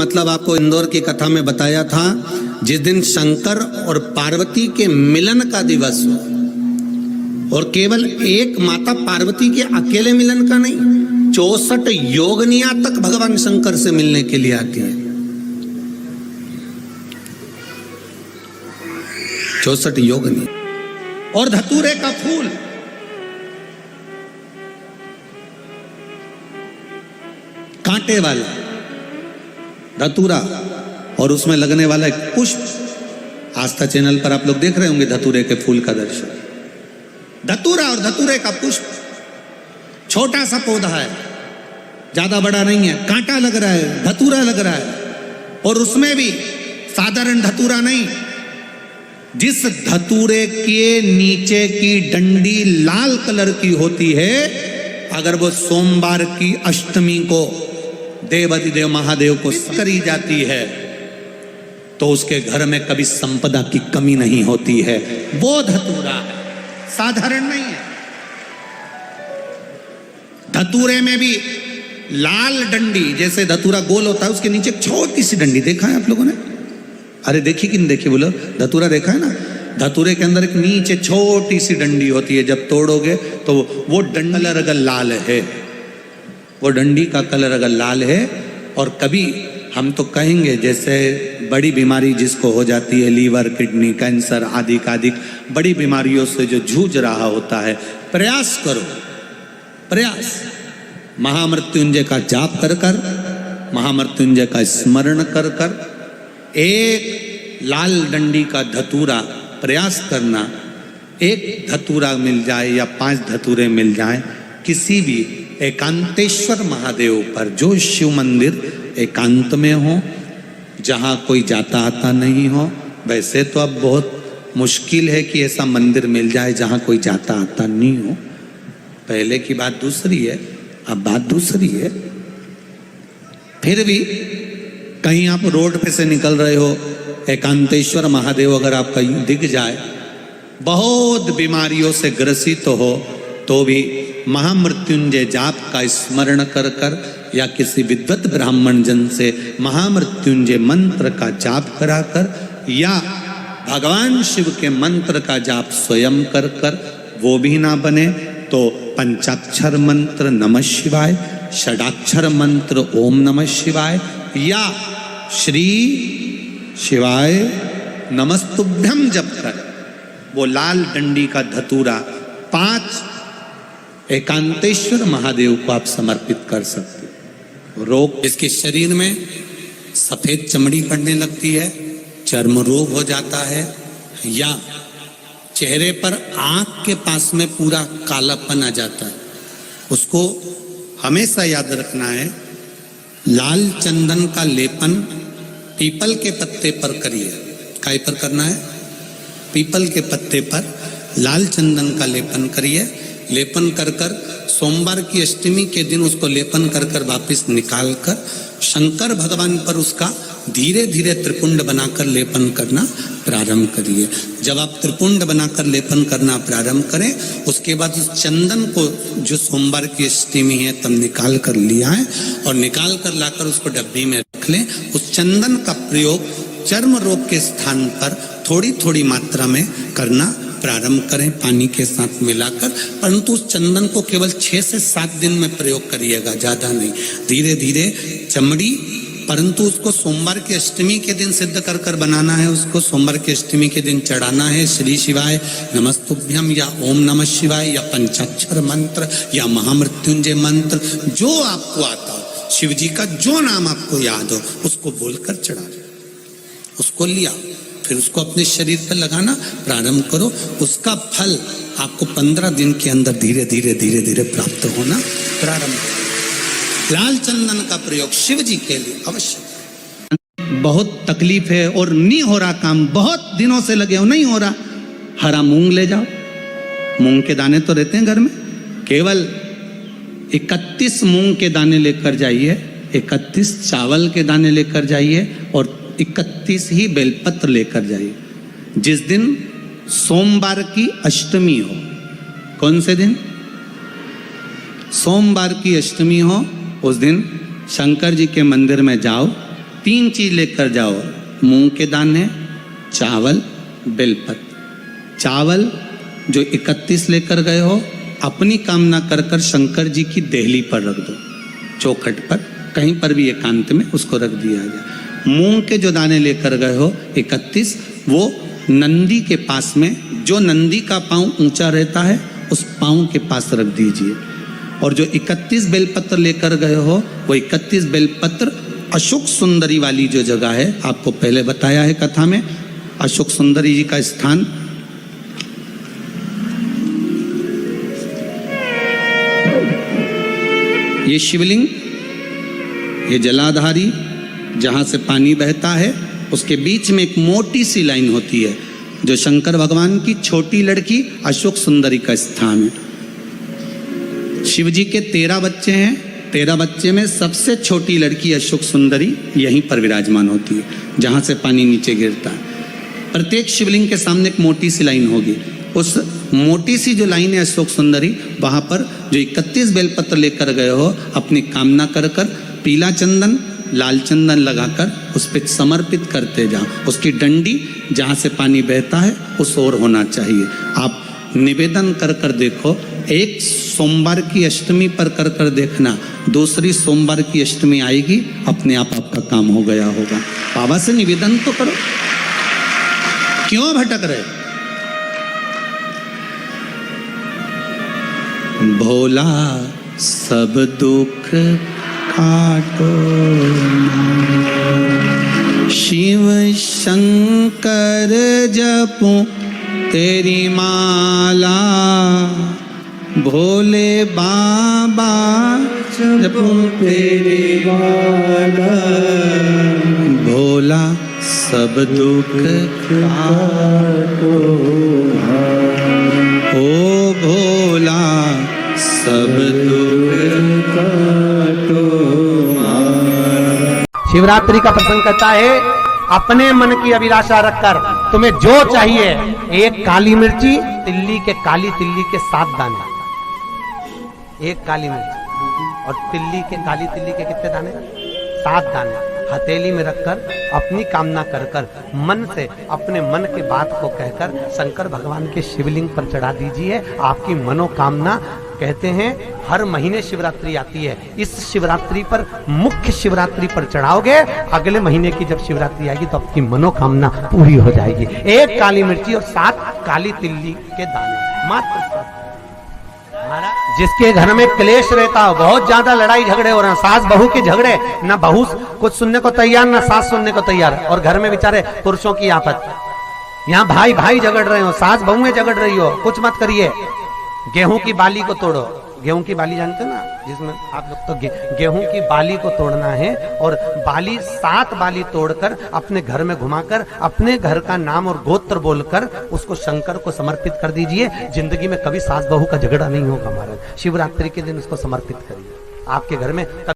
मतलब आपको इंदौर की कथा में बताया था, जिस दिन शंकर और पार्वती के मिलन का दिवस हो, और केवल एक माता पार्वती के अकेले मिलन का नहीं, 64 योगनियां तक भगवान शंकर से मिलने के लिए आती है। 64 योगनी और धतूरे का फूल, कांटे वाला धतूरा, और उसमें लगने वाला एक पुष्प। आस्था चैनल पर आप लोग देख रहे होंगे धतूरे के फूल का दर्शन। धतूरा और धतूरे का पुष्प, छोटा सा पौधा है, ज्यादा बड़ा नहीं है, कांटा लग रहा है, धतूरा लग रहा है, और उसमें भी साधारण धतूरा नहीं, जिस धतूरे के नीचे की डंडी लाल कलर की होती है, अगर वो सोमवार की अष्टमी को देवाधिदेव महादेव को करी जाती है तो उसके घर में कभी संपदा की कमी नहीं होती है। वो धतूरा है, साधारण नहीं है। धतूरे में भी लाल डंडी, जैसे धतूरा गोल होता है उसके नीचे छोटी सी डंडी, देखा है आप लोगों ने? अरे देखी कि नहीं देखी बोलो? धतूरा देखा है ना? धतूरे के अंदर एक नीचे छोटी सी डंडी होती है, जब तोड़ोगे तो वो कलर अगर लाल है, वो डंडी का कलर अगर लाल है, और कभी हम तो कहेंगे जैसे बड़ी बीमारी जिसको हो जाती है, लीवर, किडनी, कैंसर आदि आदि बड़ी बीमारियों से जो जूझ रहा होता है, प्रयास करो, प्रयास महामृत्युंजय का जाप कर कर, महामृत्युंजय का स्मरण कर कर, एक लाल डंडी का धतूरा प्रयास करना, एक धतूरा मिल जाए या 5 धतूरे मिल जाए किसी भी एकांतेश्वर महादेव पर, जो शिव मंदिर एकांत में हो, जहाँ कोई जाता आता नहीं हो। वैसे तो अब बहुत मुश्किल है कि ऐसा मंदिर मिल जाए जहाँ कोई जाता आता नहीं हो, पहले की बात दूसरी है, अब बात दूसरी है। फिर भी कहीं आप रोड पे से निकल रहे हो, एकांतेश्वर महादेव अगर आपका दिख जाए, बहुत बीमारियों से ग्रसित हो, तो भी महामृत्युंजय जाप का स्मरण कर कर या किसी विद्वत ब्राह्मण जन से महामृत्युंजय मंत्र का जाप करा कर, या भगवान शिव के मंत्र का जाप स्वयं कर कर, वो भी ना बने तो पंचाक्षर मंत्र नमः शिवाय, षडाक्षर मंत्र ओम नमः शिवाय, या श्री शिवाय नमस्तुभ्यम जप कर वो लाल डंडी का धतूरा 5 एकांतेश्वर महादेव को आप समर्पित कर सकते हो। रोग, इसके शरीर में सफेद चमड़ी पड़ने लगती है, चर्म रोग हो जाता है, या चेहरे पर आंख के पास में पूरा कालापन आ जाता है, उसको हमेशा याद रखना है। लाल चंदन का लेपन पीपल के पत्ते पर करिए। काय पर करना है? पीपल के पत्ते पर लाल चंदन का लेपन करिए। लेपन कर कर सोमवार की अष्टमी के दिन उसको लेपन कर कर वापिस निकाल कर शंकर भगवान पर उसका धीरे धीरे त्रिपुंड बनाकर लेपन करना प्रारंभ करिए। जब आप त्रिपुंड बनाकर लेपन करना प्रारंभ करें, उसके बाद उस चंदन को जो सोमवार की अष्टमी है तब निकाल कर लिया है, और निकाल कर लाकर उसको डब्बी में रख लें। उस चंदन का प्रयोग चर्म रोग के स्थान पर थोड़ी थोड़ी मात्रा में करना प्रारंभ करें, पानी के साथ मिलाकर। परंतु उस चंदन को केवल 6 से 7 दिन में प्रयोग करिएगा, ज्यादा नहीं, धीरे धीरे चमड़ी। परंतु उसको सोमवार की अष्टमी के दिन सिद्ध कर कर बनाना है, उसको सोमवार की अष्टमी के दिन चढ़ाना है श्री शिवाय नमस्तुभ्यम, या ओम नमः शिवाय, या पंचाक्षर मंत्र, या महामृत्युंजय मंत्र, जो आपको आता हो, शिव जी का जो नाम आपको याद हो उसको बोलकर चढ़ा, उसको लिया, फिर उसको अपने शरीर पर लगाना प्रारंभ करो। उसका फल आपको 15 दिन के अंदर धीरे धीरे धीरे धीरे प्राप्त होना प्रारंभ। लाल चंदन का प्रयोग शिव जी के लिए अवश्य। बहुत तकलीफ है और नहीं हो रहा काम, बहुत दिनों से लगे हो, नहीं हो रहा, हरा मूंग ले जाओ। मूंग के दाने तो रहते हैं घर में, केवल 31 मूंग के दाने लेकर जाइए, 31 चावल के दाने लेकर जाइए, और 31 ही बेलपत्र लेकर जाइए। जिस दिन सोमवार की अष्टमी हो, कौन से दिन? सोमवार की अष्टमी हो, उस दिन शंकर जी के मंदिर में जाओ 3 चीज लेकर जाओ, मूंग के दाने, चावल, बेलपत्र। चावल जो 31 लेकर गए हो, अपनी कामना कर कर शंकर जी की देहली पर रख दो, चौखट पर, कहीं पर भी एकांत में उसको रख दिया जाए। मूंग के जो दाने लेकर गए हो 31, वो नंदी के पास में, जो नंदी का पांव ऊंचा रहता है उस पांव के पास रख दीजिए। और जो 31 बेलपत्र लेकर गए हो, वो 31 बेलपत्र अशोक सुंदरी वाली जो जगह है, आपको पहले बताया है कथा में, अशोक सुंदरी जी का स्थान, ये शिवलिंग, ये जलाधारी जहाँ से पानी बहता है, उसके बीच में एक मोटी सी लाइन होती है, जो शंकर भगवान की छोटी लड़की अशोक सुंदरी का स्थान है। शिव जी के 13 बच्चे हैं, 13 बच्चे में सबसे छोटी लड़की अशोक सुंदरी यहीं पर विराजमान होती है, जहाँ से पानी नीचे गिरता है। प्रत्येक शिवलिंग के सामने एक मोटी सी लाइन होगी, उस मोटी सी जो लाइन है अशोक सुंदरी, वहाँ पर जो 31 बेलपत्र लेकर गए हो, अपनी कामना कर कर पीला चंदन, लाल चंदन लगाकर उस पर समर्पित करते जाओ। उसकी डंडी जहाँ से पानी बहता है उस ओर होना चाहिए। आप निवेदन कर कर देखो, एक सोमवार की अष्टमी पर कर कर देखना, दूसरी सोमवार की अष्टमी आएगी, अपने आप आपका काम हो गया होगा। बाबा से निवेदन तो करो, क्यों भटक रहे? भोला सब दुख काटो, शिव शंकर जपो तेरी माला, भोले बाबा जपो तेरी माला, भोला सब दुख काटो, ओ भोला सब दुख काटो। शिवरात्रि का प्रसंग कहता है, अपने मन की अभिलाषा रखकर तुम्हें जो चाहिए, एक काली मिर्ची तिल्ली के, काली तिल्ली के 7 दाने, एक काली मिर्ची और तिल्ली के, काली तिल्ली के कितने दाने? 7 दाने हथेली में रखकर अपनी कामना कर कर मन से अपने मन के बात को कहकर शंकर भगवान के शिवलिंग पर चढ़ा दीजिए। आपकी मनोकामना, कहते हैं हर महीने शिवरात्रि आती है, इस शिवरात्रि पर, मुख्य शिवरात्रि पर चढ़ाओगे, अगले महीने की जब शिवरात्रि आएगी तो आपकी मनोकामना पूरी हो जाएगी। एक काली मिर्ची और 7 काली तिल्ली के दाने मात्र। जिसके घर में क्लेश रहता हो, बहुत ज्यादा लड़ाई झगड़े हो रहे हैं, सास बहू के झगड़े, ना बहू कुछ सुनने को तैयार ना सास सुनने को तैयार, और घर में बेचारे पुरुषों की आफत, यहाँ भाई भाई झगड़ रहे हो, सास बहुएं झगड़ रही हो, कुछ मत करिए। गेहूं की बाली को तोड़ो, गेहूं की बाली जानते हो ना, जिसमें आप लोग तो गेहूं की बाली को तोड़ना है, और बाली 7 बाली तोड़कर अपने घर में घुमाकर अपने घर का नाम और गोत्र बोलकर उसको शंकर को समर्पित कर दीजिए। जिंदगी में कभी सास बहू का झगड़ा नहीं होगा। महाराज शिवरात्रि के दिन उसको समर्पित करिए। आपके घर में